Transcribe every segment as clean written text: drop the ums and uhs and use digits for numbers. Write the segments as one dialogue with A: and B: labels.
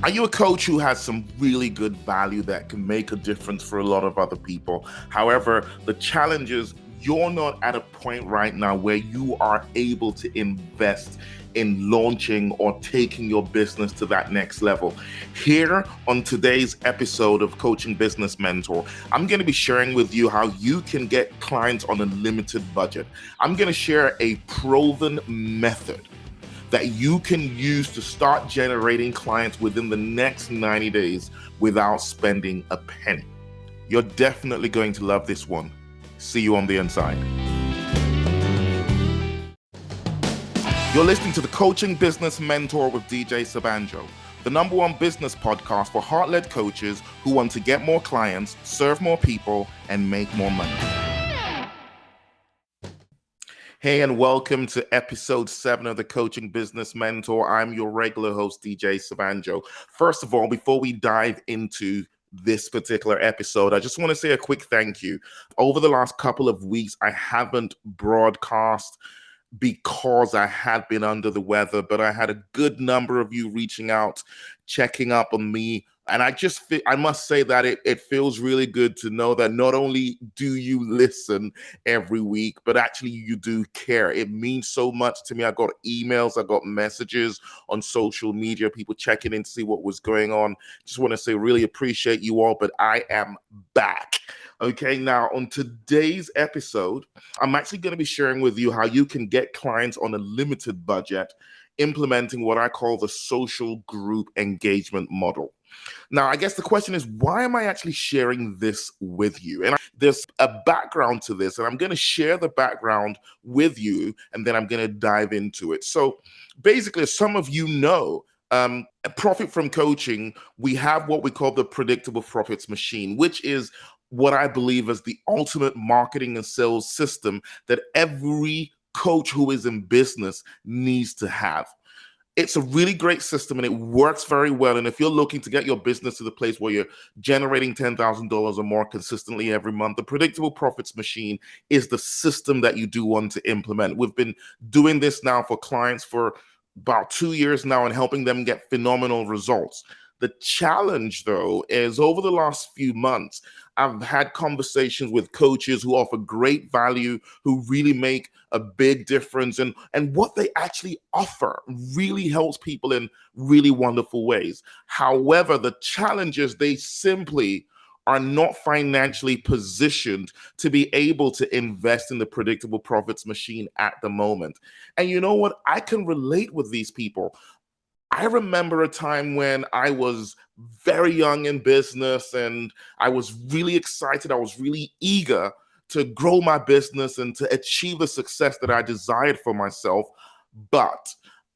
A: Are you a coach who has some really good value that can make a difference for a lot of other people? However, the challenge is you're not at a point right now where you are able to invest in launching or taking your business to that next level. Here on today's episode of Coaching Business Mentor, I'm going to be sharing with you how you can get clients on a limited budget. I'm going to share a proven method that you can use to start generating clients within the next 90 days without spending a penny. You're definitely going to love this one. See you on the inside. You're listening to the Coaching Business Mentor with DJ Sobanjo, the #1 business podcast for heart-led coaches who want to get more clients, serve more people, and make more money. Hey, and welcome to episode 7 of the Coaching Business Mentor. I'm your regular host, DJ Sobanjo. First of all, before we dive into this particular episode, I just want to say a quick thank you. Over the last couple of weeks, I haven't broadcast because I had been under the weather, but I had a good number of you reaching out, checking up on me. And I must say that it feels really good to know that not only do you listen every week, but actually you do care. It means so much to me. I got emails, I got messages on social media, people checking in to see what was going on. Just want to say really appreciate you all, but I am back. Okay, now on today's episode, I'm actually going to be sharing with you how you can get clients on a limited budget, implementing what I call the social group engagement model. Now, I guess the question is, why am I actually sharing this with you? And there's a background to this, and I'm going to share the background with you, and then I'm going to dive into it. So basically, as some of you know, profit from coaching, we have what we call the predictable profits machine, which is what I believe is the ultimate marketing and sales system that every coach who is in business needs to have. It's a really great system and it works very well. And if you're looking to get your business to the place where you're generating $10,000 or more consistently every month, the predictable profits machine is the system that you do want to implement. We've been doing this now for clients for about 2 years now and helping them get phenomenal results. The challenge, though, is over the last few months, I've had conversations with coaches who offer great value, who really make a big difference, and what they actually offer really helps people in really wonderful ways. However, the challenge is they simply are not financially positioned to be able to invest in the predictable profits machine at the moment. And you know what? I can relate with these people. I remember a time when I was very young in business and I was really excited. I was really eager to grow my business and to achieve the success that I desired for myself. But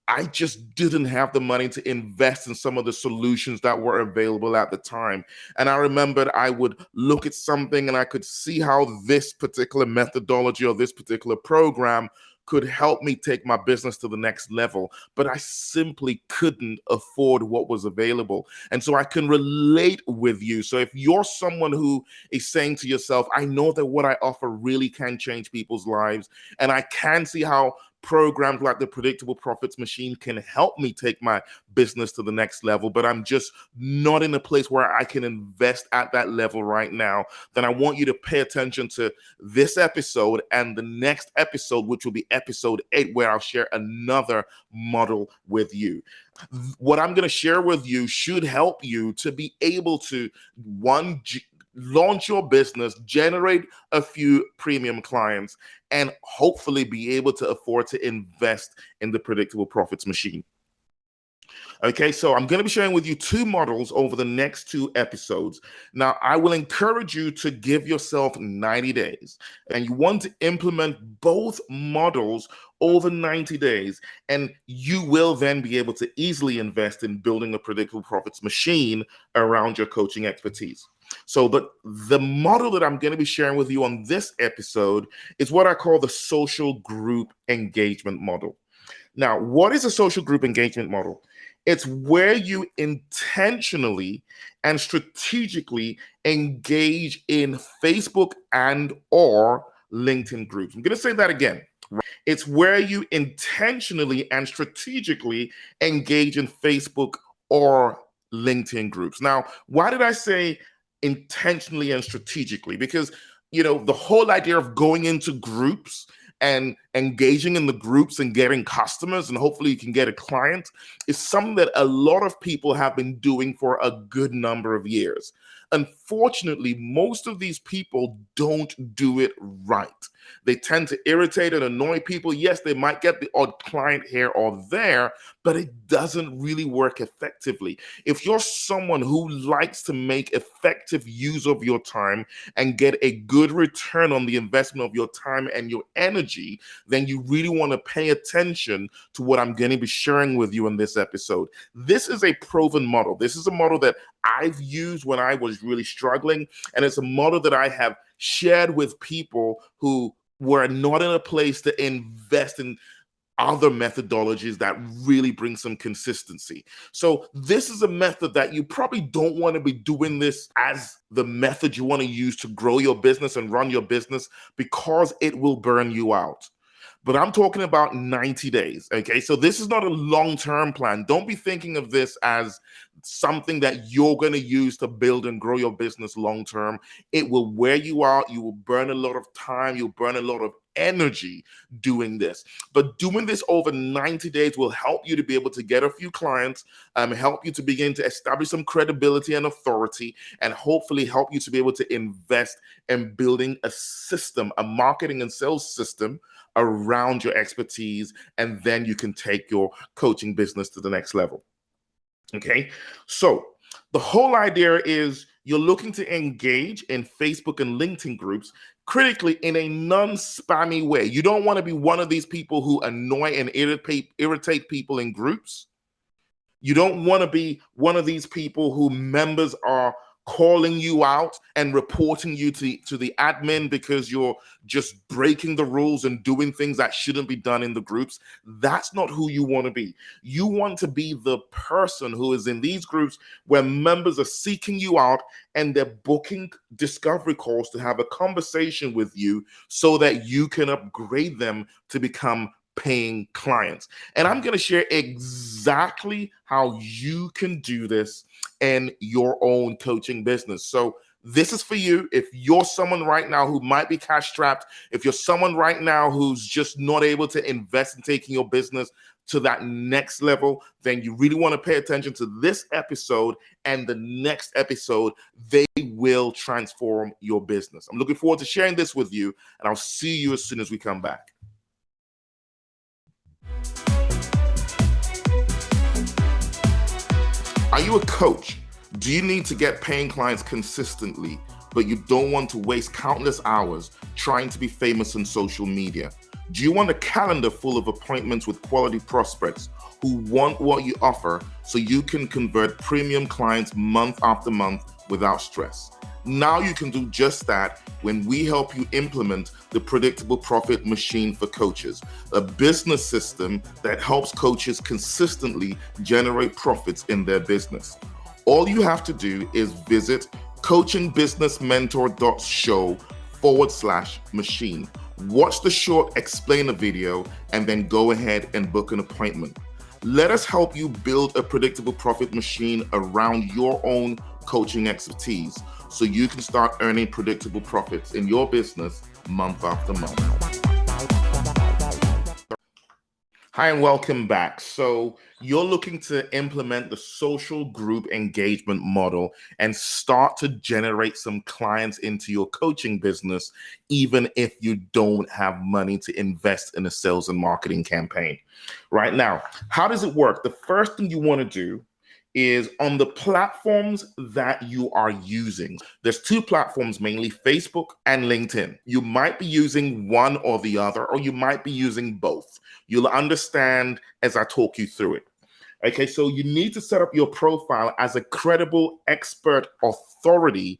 A: I just didn't have the money to invest in some of the solutions that were available at the time. And I remembered I would look at something and I could see how this particular methodology or this particular program could help me take my business to the next level, but I simply couldn't afford what was available. And so I can relate with you. So if you're someone who is saying to yourself, I know that what I offer really can change people's lives, and I can see how programs like the predictable profits machine can help me take my business to the next level, but I'm just not in a place where I can invest at that level right now, then I want you to pay attention to this episode and the next episode, which will be episode 8, where I'll share another model with you. What I'm going to share with you should help you to be able to, launch your business, generate a few premium clients, and hopefully be able to afford to invest in the predictable profits machine. Okay, so I'm going to be sharing with you 2 models over the next 2 episodes. Now, I will encourage you to give yourself 90 days, and you want to implement both models over 90 days, and you will then be able to easily invest in building a predictable profits machine around your coaching expertise. So the model that I'm going to be sharing with you on this episode is what I call the social group engagement model. Now, what is a social group engagement model? It's where you intentionally and strategically engage in Facebook and or LinkedIn groups. I'm going to say that again. It's where you intentionally and strategically engage in Facebook or LinkedIn groups. Now, why did I say intentionally and strategically? Because, the whole idea of going into groups and engaging in the groups and getting customers and hopefully you can get a client is something that a lot of people have been doing for a good number of years. Unfortunately, most of these people don't do it right. They tend to irritate and annoy people. Yes, they might get the odd client here or there, but it doesn't really work effectively. If you're someone who likes to make effective use of your time and get a good return on the investment of your time and your energy, then you really want to pay attention to what I'm going to be sharing with you in this episode. This is a proven model. This is a model that I've used when I was really struggling, and it's a model that I have shared with people who were not in a place to invest in other methodologies that really bring some consistency. So this is a method that you probably don't want to be doing this as the method you want to use to grow your business and run your business, because it will burn you out. But I'm talking about 90 days. Okay. So this is not a long-term plan. Don't be thinking of this as something that you're going to use to build and grow your business long-term. It will wear you out. You will burn a lot of time. You'll burn a lot of energy doing this. But doing this over 90 days will help you to be able to get a few clients, help you to begin to establish some credibility and authority, and hopefully help you to be able to invest in building a system, a marketing and sales system around your expertise, and then you can take your coaching business to the next level. Okay, so the whole idea is you're looking to engage in Facebook and LinkedIn groups critically in a non-spammy way. You don't want to be one of these people who annoy and irritate people in groups. You don't want to be one of these people who members are calling you out and reporting you to the admin because you're just breaking the rules and doing things that shouldn't be done in the groups. That's not who you want to be. You want to be the person who is in these groups where members are seeking you out and they're booking discovery calls to have a conversation with you so that you can upgrade them to become paying clients. And I'm going to share exactly how you can do this in your own coaching business. So this is for you. If you're someone right now who might be cash strapped, if you're someone right now who's just not able to invest in taking your business to that next level, then you really want to pay attention to this episode and the next episode. They will transform your business. I'm looking forward to sharing this with you, and I'll see you as soon as we come back. Are you a coach? Do you need to get paying clients consistently, but you don't want to waste countless hours trying to be famous on social media? Do you want a calendar full of appointments with quality prospects who want what you offer so you can convert premium clients month after month without stress? Now you can do just that when we help you implement the Predictable Profit Machine for Coaches, a business system that helps coaches consistently generate profits in their business. All you have to do is visit coachingbusinessmentor.show/machine. Watch the short explainer video and then go ahead and book an appointment. Let us help you build a predictable profit machine around your own coaching expertise so you can start earning predictable profits in your business month after month. Hi, and welcome back. So you're looking to implement the social group engagement model and start to generate some clients into your coaching business, even if you don't have money to invest in a sales and marketing campaign. Right now, how does it work? The first thing you want to do is on the platforms that you are using. There's two platforms mainly, Facebook and LinkedIn. You might be using one or the other, or you might be using both. You'll understand as I talk you through it. Okay, so you need to set up your profile as a credible expert authority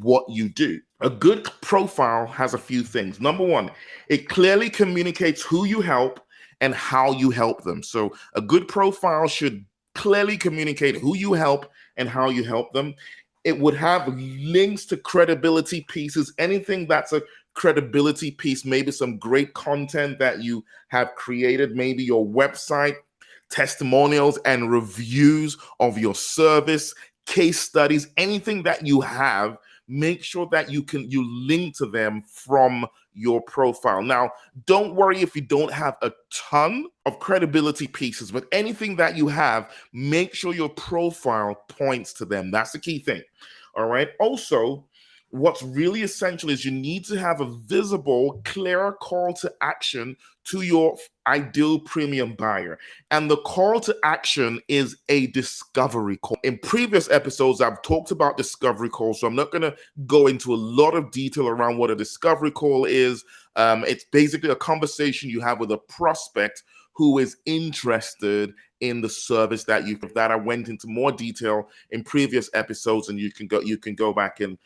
A: what you do. A good profile has a few things. Number one, it clearly communicates who you help and how you help them. So a good profile should clearly communicate who you help and how you help them. It would have links to credibility pieces, anything that's a credibility piece, maybe some great content that you have created, maybe your website, testimonials and reviews of your service, case studies, anything that you have. Make sure that you link to them from your profile. Now, don't worry if you don't have a ton of credibility pieces, but anything that you have, make sure your profile points to them. That's the key thing. All right. Also, what's really essential is you need to have a visible, clear call to action to your ideal premium buyer. And the call to action is a discovery call. In previous episodes, I've talked about discovery calls, so I'm not going to go into a lot of detail around what a discovery call is. It's basically a conversation you have with a prospect who is interested in the service that I went into more detail in previous episodes, and you can go back and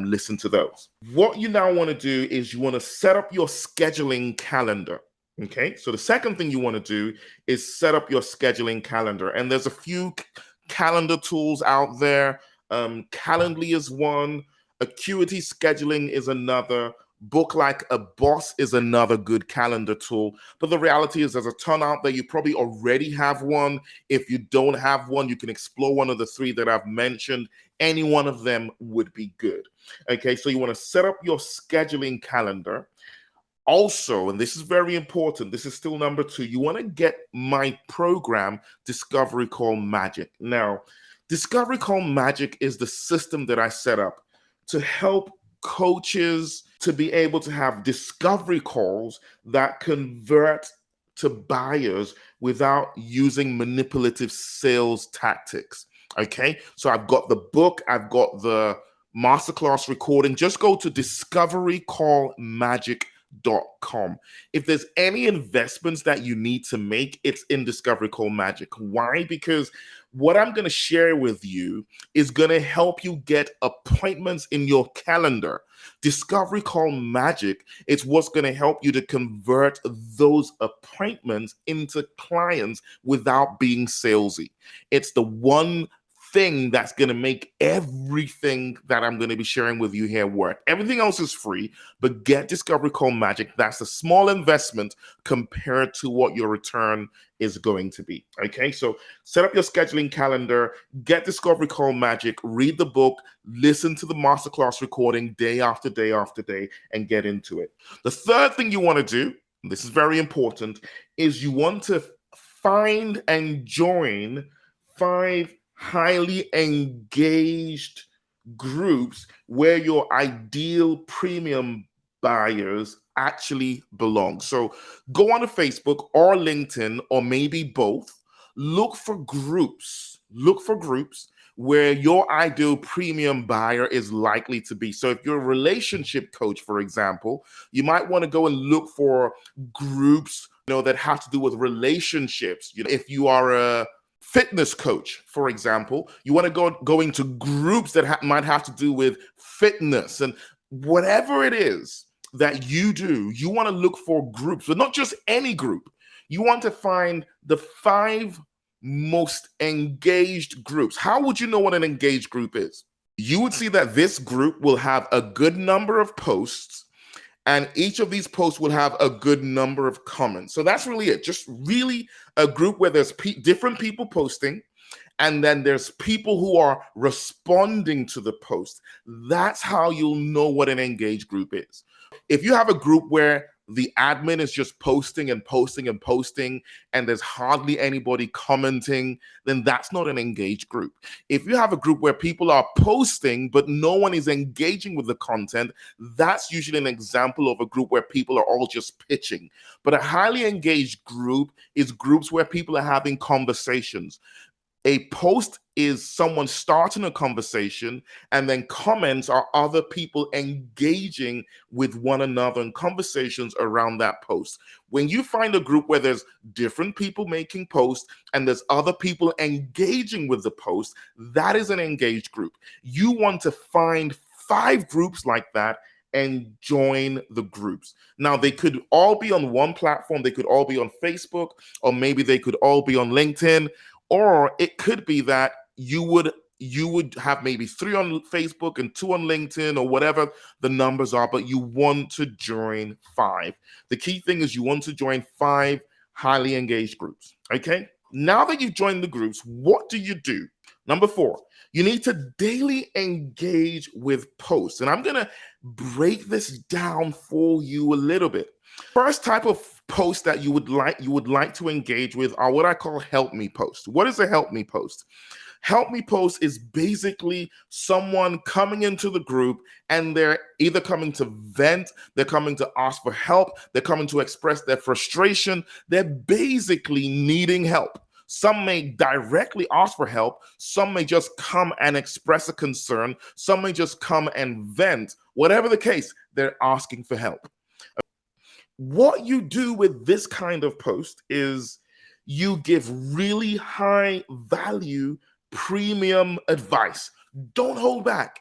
A: listen to those. What you now want to do is you want to set up your scheduling calendar. Okay, so the second thing you want to do is set up your scheduling calendar, and there's a few calendar tools out there. Calendly is one, Acuity Scheduling is another, Book Like a Boss is another good calendar tool. But the reality is there's a ton out there. You probably already have one. If you don't have one, you can explore one of the three that I've mentioned. Any one of them would be good. Okay, so you want to set up your scheduling calendar. Also, and this is very important, this is still number 2, you want to get my program, Discovery Call Magic. Now, Discovery Call Magic is the system that I set up to help coaches to be able to have discovery calls that convert to buyers without using manipulative sales tactics. Okay, so I've got the book, I've got the masterclass recording. Just go to discoverycallmagic.com. If there's any investments that you need to make, it's in Discovery Call Magic. Why? Because what I'm going to share with you is going to help you get appointments in your calendar. Discovery Call Magic is what's going to help you to convert those appointments into clients without being salesy. It's the one thing that's going to make everything that I'm going to be sharing with you here work. Everything else is free, but get Discovery Call Magic. That's a small investment compared to what your return is going to be. Okay, so set up your scheduling calendar, get Discovery Call Magic, read the book, listen to the masterclass recording day after day after day, and get into it. The third thing you want to do, and this is very important, is you want to find and join 5 highly engaged groups where your ideal premium buyers actually belong. So go on to Facebook or LinkedIn or maybe both. Look for groups where your ideal premium buyer is likely to be. So if you're a relationship coach, for example, you might want to go and look for groups, that have to do with relationships. If you are a fitness coach, for example, you want to go into groups that might have to do with fitness, and whatever it is that you do, you want to look for groups, but not just any group. You want to find the 5 most engaged groups. How would you know what an engaged group is? You would see that this group will have a good number of posts, and each of these posts will have a good number of comments. So that's really it. Just really a group where there's different people posting, and then there's people who are responding to the post. That's how you'll know what an engaged group is. If you have a group where the admin is just posting and posting and posting, and there's hardly anybody commenting, then that's not an engaged group. If you have a group where people are posting, but no one is engaging with the content, that's usually an example of a group where people are all just pitching. But a highly engaged group is groups where people are having conversations. A post is someone starting a conversation, and then comments are other people engaging with one another in conversations around that post. When you find a group where there's different people making posts and there's other people engaging with the post, that is an engaged group. You want to find 5 groups like that and join the groups. Now, they could all be on one platform. They could all be on Facebook, or maybe they could all be on LinkedIn. Or it could be that you would have maybe 3 on Facebook and 2 on LinkedIn, or whatever the numbers are, but you want to join 5. The key thing is you want to join 5 highly engaged groups. Okay? Now that you've joined the groups, what do you do? Number 4, you need to daily engage with posts. And I'm going to break this down for you a little bit. First type of post that you would like to engage with are what I call help me posts. What is a help me post? Help me post is basically someone coming into the group and they're either coming to vent, they're coming to ask for help, they're coming to express their frustration, they're basically needing help. Some may directly ask for help, some may just come and express a concern, some may just come and vent. Whatever the case, they're asking for help. What you do with this kind of post is you give really high value premium advice. Don't hold back.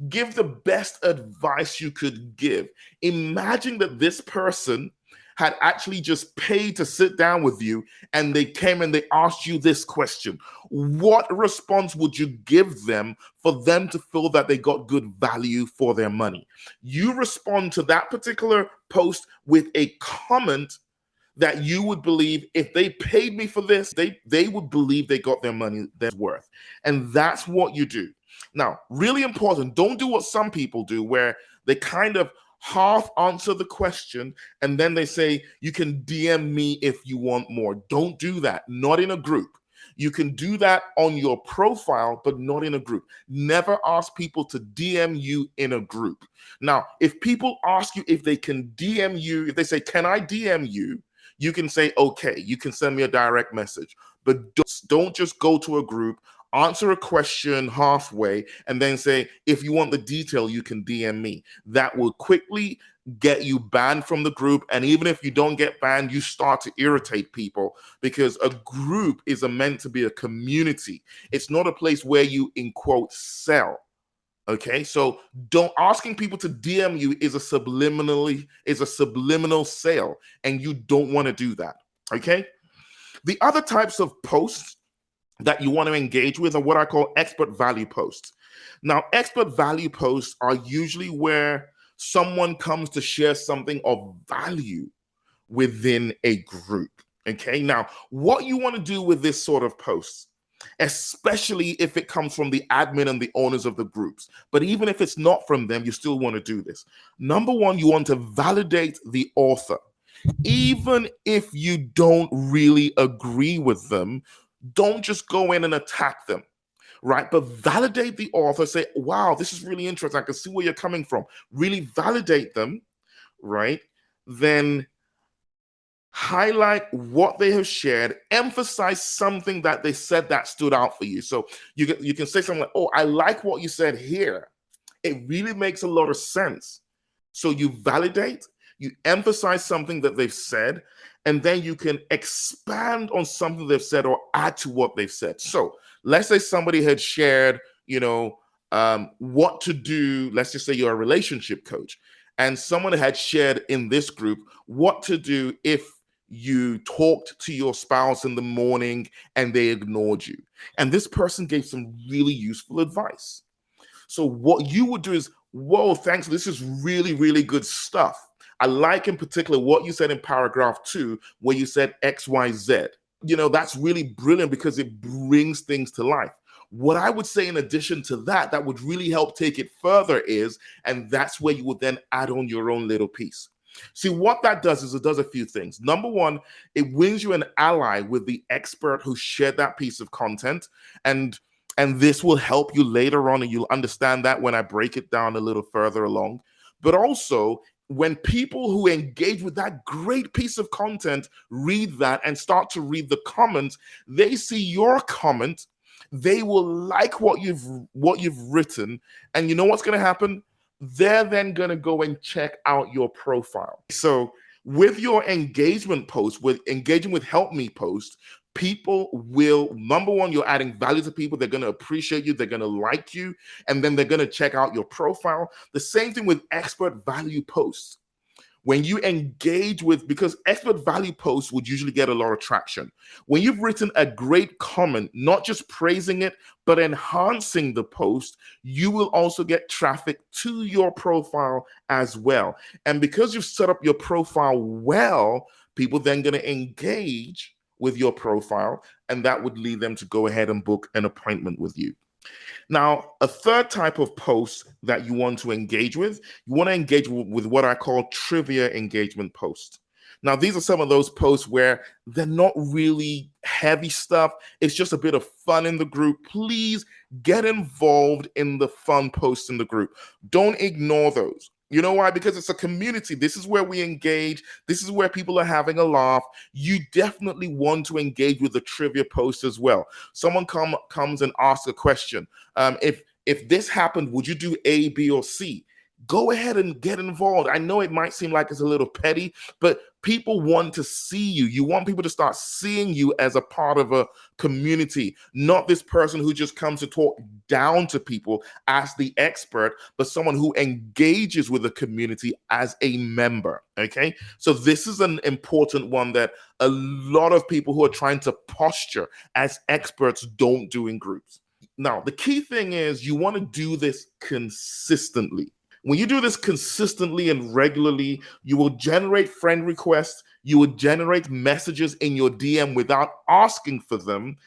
A: Give the best advice you could give. Imagine that this person had actually just paid to sit down with you and they came and they asked you this question. What response would you give them for them to feel that they got good value for their money? You respond to that particular post with a comment that you would believe if they paid me for this, they would believe they got their money their worth. And that's what you do. Now, really important, don't do what some people do where they kind of half answer the question and then they say, you can DM me if you want more. Don't do that, not in a group. You can do that on your profile, but not in a group. Never ask people to DM you in a group. Now, if people ask you if they can DM you, if they say, can I DM you? You can say, okay, you can send me a direct message, but don't just go to a group, answer a question halfway, and then say, if you want the detail, you can DM me. That will quickly get you banned from the group. And even if you don't get banned, you start to irritate people because a group is meant to be a community. It's not a place where you, in quote, sell. Okay, so don't asking people to DM you is a subliminal sale, and you don't want to do that. Okay, the other types of posts that you want to engage with are what I call expert value posts. Now, expert value posts are usually where someone comes to share something of value within a group. Okay, now what you want to do with this sort of posts, especially if it comes from the admin and the owners of the groups. But even if it's not from them, you still want to do this. Number 1, you want to validate the author. Even if you don't really agree with them, don't just go in and attack them, right? But validate the author. Say, wow, this is really interesting. I can see where you're coming from. Really validate them, right? Then highlight what they have shared, emphasize something that they said that stood out for you. So you can say something like, oh, I like what you said here. It really makes a lot of sense. So you validate, you emphasize something that they've said, and then you can expand on something they've said or add to what they've said. So let's say somebody had shared, what to do. Let's just say you're a relationship coach, and someone had shared in this group what to do if you talked to your spouse in the morning and they ignored you. And this person gave some really useful advice. So what you would do is, whoa, thanks. This is really, really good stuff. I like in particular what you said in paragraph 2, where you said X, Y, Z. That's really brilliant because it brings things to life. What I would say in addition to that would really help take it further is, and that's where you would then add on your own little piece. See, what that does is it does a few things. Number 1, it wins you an ally with the expert who shared that piece of content. And this will help you later on, and you'll understand that when I break it down a little further along. But also, when people who engage with that great piece of content read that and start to read the comments, they see your comment, they will like what you've written, and you know what's going to happen? They're then going to go and check out your profile. So with your engagement post, with engaging with help me post, people will, number 1, you're adding value to people. They're going to appreciate you. They're going to like you. And then they're going to check out your profile. The same thing with expert value posts. When you engage with, because expert value posts would usually get a lot of traction. When you've written a great comment, not just praising it, but enhancing the post, you will also get traffic to your profile as well. And because you've set up your profile well, people then going to engage with your profile, and that would lead them to go ahead and book an appointment with you. Now, a third type of post that you want to engage with, you want to engage with what I call trivia engagement posts. Now, these are some of those posts where they're not really heavy stuff. It's just a bit of fun in the group. Please get involved in the fun posts in the group. Don't ignore those. You know why? Because it's a community. This is where we engage. This is where people are having a laugh. You definitely want to engage with the trivia post as well. Someone comes and asks a question. If this happened, would you do A, B, or C? Go ahead and get involved. I know it might seem like it's a little petty, but people want to see you. You want people to start seeing you as a part of a community, not this person who just comes to talk down to people as the expert, but someone who engages with the community as a member. Okay. So this is an important one that a lot of people who are trying to posture as experts don't do in groups. Now, the key thing is you want to do this consistently. When you do this consistently and regularly, you will generate friend requests, you will generate messages in your DM without asking for them,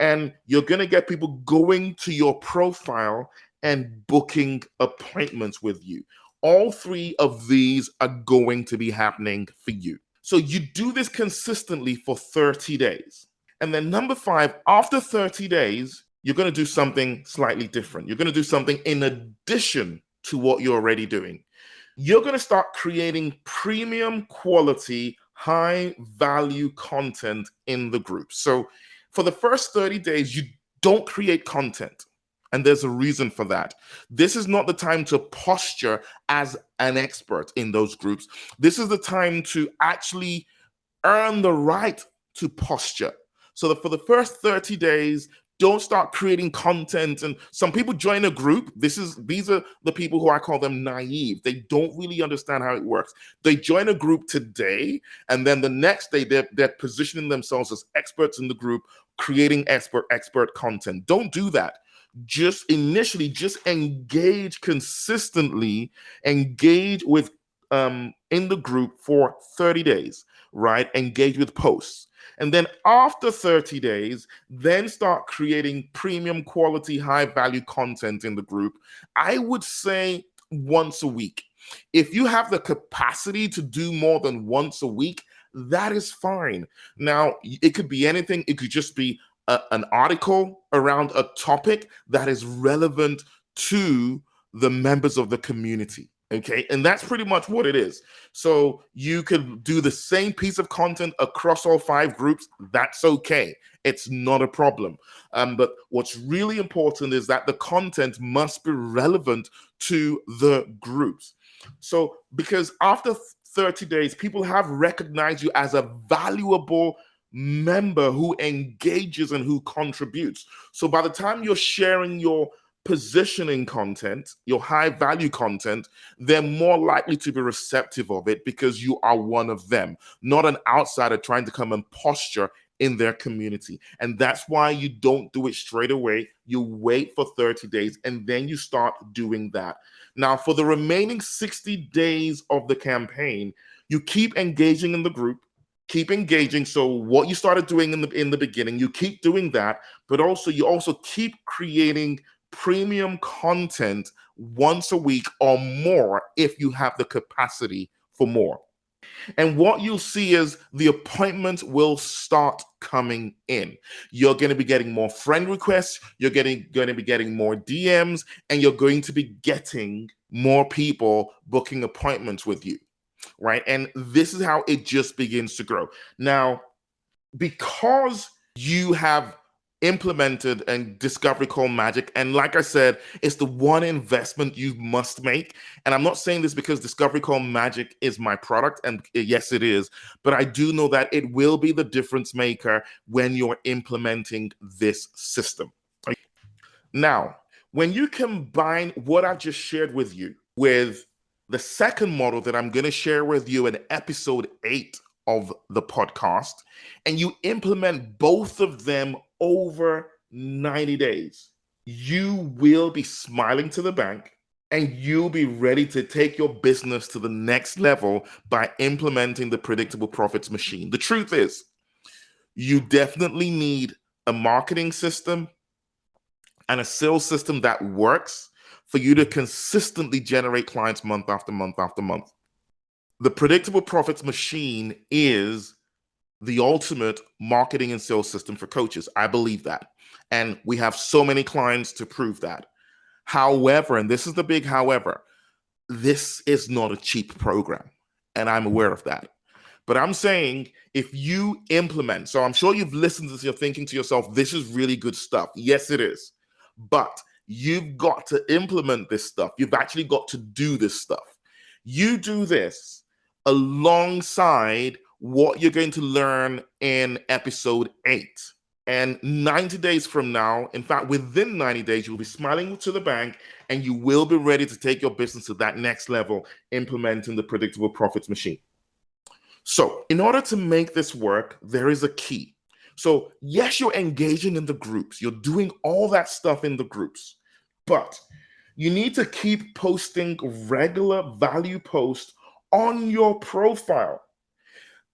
A: and you're going to get people going to your profile and booking appointments with you. All three of these are going to be happening for you. So you do this consistently for 30 days. And then number 5, after 30 days, you're going to do something slightly different. You're going to do something in addition to what you're already doing. You're going to start creating premium quality, high value content in the group. So for the first 30 days, you don't create content. And there's a reason for that. This is not the time to posture as an expert in those groups. This is the time to actually earn the right to posture. So that for the first 30 days, don't start creating content. And some people join a group. These are the people who I call them naive. They don't really understand how it works. They join a group today, and then the next day they're positioning themselves as experts in the group, creating expert content. Don't do that. Just engage consistently, engage with in the group for 30 days, right? Engage with posts. And then after 30 days, then start creating premium quality, high value content in the group. I would say once a week. If you have the capacity to do more than once a week, that is fine. Now, it could be anything. It could just be an article around a topic that is relevant to the members of the community. Okay, and that's pretty much what it is. So you could do the same piece of content across all 5 groups. That's okay. It's not a problem. But what's really important is that the content must be relevant to the groups. So because after 30 days, people have recognized you as a valuable member who engages and who contributes. So by the time you're sharing your positioning content, your high value content, they're more likely to be receptive of it because you are one of them, not an outsider trying to come and posture in their community. And that's why you don't do it straight away. You wait for 30 days and then you start doing that. Now, for the remaining 60 days of the campaign, you keep engaging in the group. Keep engaging. So what you started doing in the beginning, you keep doing that, but you also keep creating premium content once a week or more if you have the capacity for more. And what you'll see is the appointments will start coming in. You're going to be getting more friend requests, you're going to be getting more DMs, and you're going to be getting more people booking appointments with you, right? And this is how it just begins to grow. Now, because you have implemented and discovery call magic, and like I said, it's the one investment you must make. And I'm not saying this because discovery call magic is my product, and yes it is, but I do know that it will be the difference maker when you're implementing this system. Now, when you combine what I've just shared with you with the second model that I'm going to share with you in episode 8 of the podcast, and you implement both of them over 90 days, you will be smiling to the bank and you'll be ready to take your business to the next level by implementing the predictable profits machine. The truth is, You definitely need a marketing system and a sales system that works for you to consistently generate clients month after month after month. The predictable profits machine is the ultimate marketing and sales system for coaches. I believe that. And we have so many clients to prove that. However, and this is the big however, this is not a cheap program. And I'm aware of that. But I'm saying if you implement, so I'm sure you've listened to this, you're thinking to yourself, this is really good stuff. Yes, it is. But you've got to implement this stuff. You've actually got to do this stuff. You do this alongside what you're going to learn in episode 8. And 90 days from now, in fact, within 90 days, you'll be smiling to the bank and you will be ready to take your business to that next level, implementing the predictable profits machine. So, in order to make this work, there is a key. So, yes, you're engaging in the groups, you're doing all that stuff in the groups, but you need to keep posting regular value posts on your profile.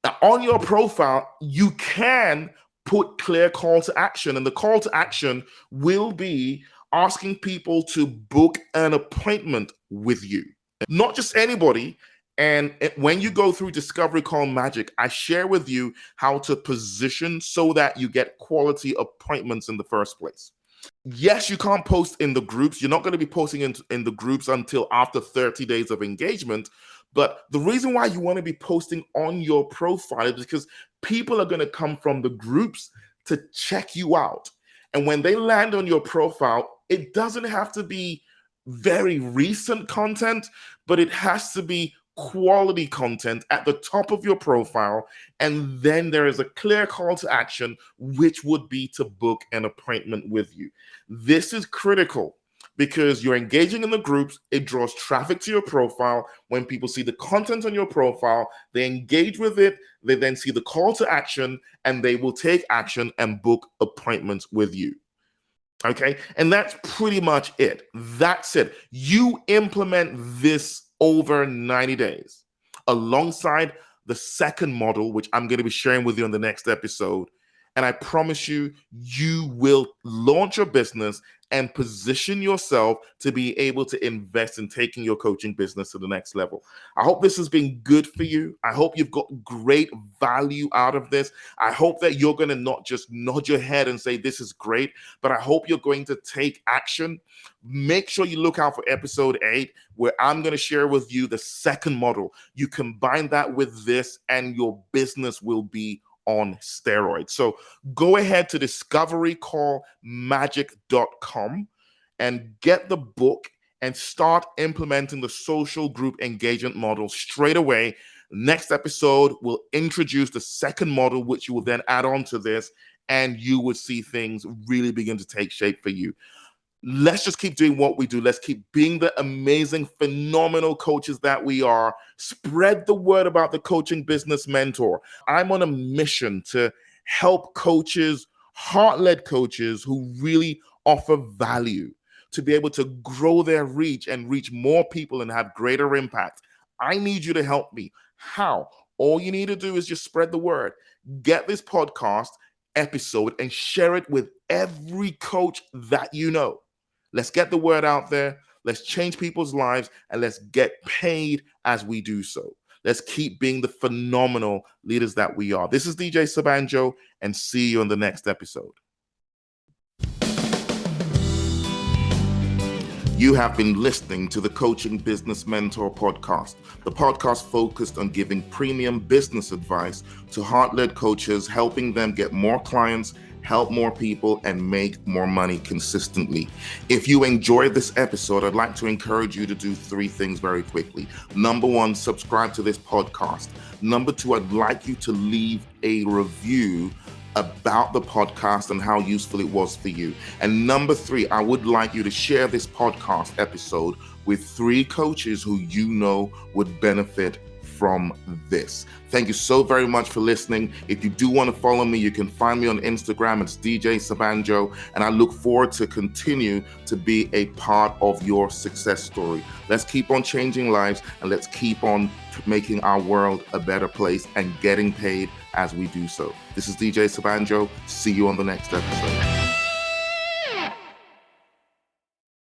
A: Now, on your profile, you can put clear call to action, and the call to action will be asking people to book an appointment with you. Not just anybody. And when you go through Discovery Call Magic, I share with you how to position so that you get quality appointments in the first place. Yes, you can't post in the groups. You're not going to be posting in the groups until after 30 days of engagement. But the reason why you want to be posting on your profile is because people are going to come from the groups to check you out. And when they land on your profile, it doesn't have to be very recent content, but it has to be quality content at the top of your profile. And then there is a clear call to action, which would be to book an appointment with you. This is critical because you're engaging in the groups. It draws traffic to your profile. When people see the content on your profile, they engage with it. They then see the call to action and they will take action and book appointments with you. Okay. And that's pretty much it. That's it. You implement this over 90 days alongside the second model, which I'm going to be sharing with you on the next episode. And I promise you, you will launch your business and position yourself to be able to invest in taking your coaching business to the next level. I hope this has been good for you. I hope you've got great value out of this. I hope that you're going to not just nod your head and say, this is great, but I hope you're going to take action. Make sure you look out for episode 8, where I'm going to share with you the second model. You combine that with this and your business will be on steroids. So go ahead to discoverycallmagic.com and get the book and start implementing the social group engagement model straight away. Next episode will introduce the second model, which you will then add on to this, and you will see things really begin to take shape for you. Let's just keep doing what we do. Let's keep being the amazing, phenomenal coaches that we are. Spread the word about the Coaching Business Mentor. I'm on a mission to help coaches, heart-led coaches who really offer value, to be able to grow their reach and reach more people and have greater impact. I need you to help me. How? All you need to do is just spread the word. Get this podcast episode and share it with every coach that you know. Let's get the word out there. Let's change people's lives and let's get paid as we do so. Let's keep being the phenomenal leaders that we are. This is DJ Sobanjo, and see you on the next episode. You have been listening to the Coaching Business Mentor podcast, the podcast focused on giving premium business advice to heart-led coaches, helping them get more clients, help more people, and make more money consistently. If you enjoyed this episode, I'd like to encourage you to do 3 things very quickly. Number 1, subscribe to this podcast. Number 2, I'd like you to leave a review about the podcast and how useful it was for you. And number 3, I would like you to share this podcast episode with 3 coaches who you know would benefit from this. Thank you so very much for listening. If you do want to follow me, you can find me on Instagram. It's DJ Sobanjo, and I look forward to continue to be a part of your success story. Let's keep on changing lives, and let's keep on making our world a better place and getting paid as we do so. This is DJ Sobanjo. See you on the next episode.